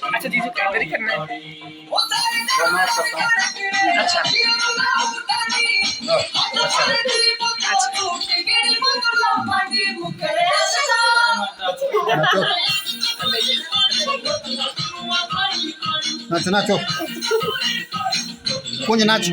अच्छा जीजू इधर ही करना है। मैं करता हूँ। अच्छा नाचो नाचो कुंज नाच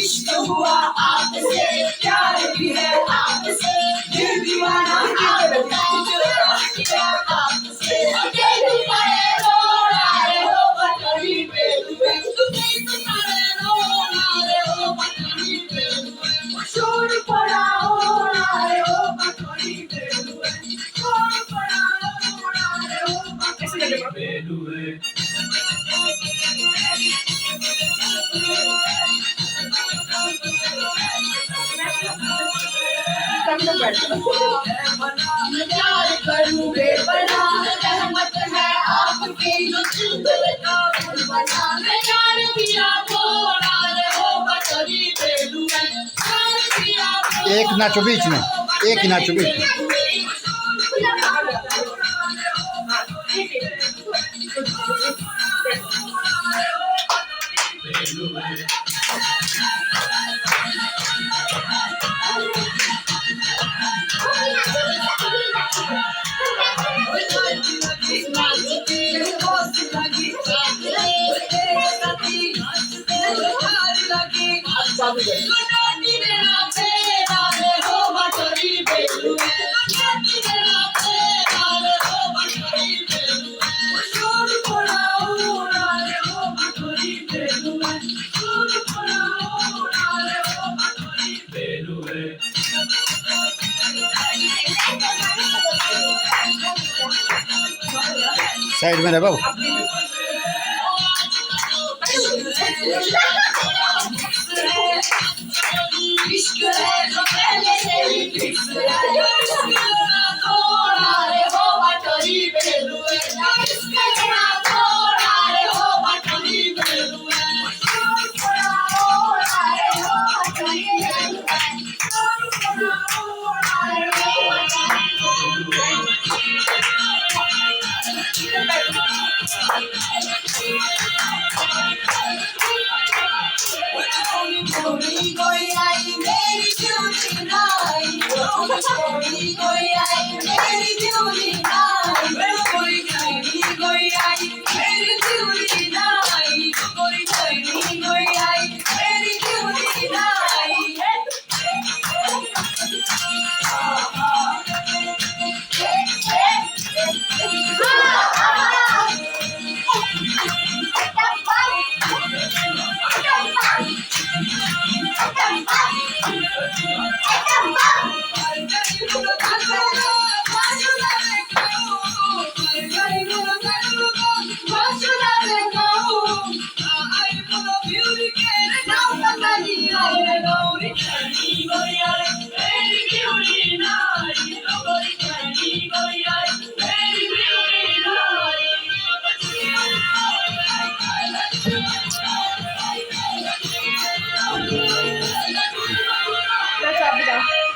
इश्क हुआ आपसे प्यार भी है आपसे दिल दीवाना आपका आपसे दिल पड़े रो रहे हो बटरी पे दिल पड़े रो रहे हो बटरी पे शोर पड़ा हो रहे हो बटरी पे शोर पड़ा हो रहे हो बटरी पे प्यार करूं बेपना रहमत है आपकी बना प्यार किया बोला रे हो बटरी पे प्यार किया एक नाचो बीच में एक ही नाचो बीच में साइड में रहे बाबू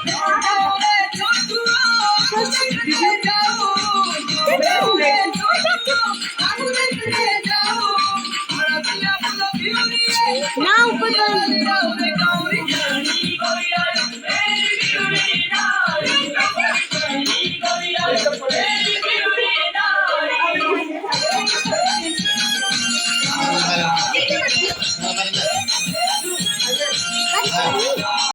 Oh,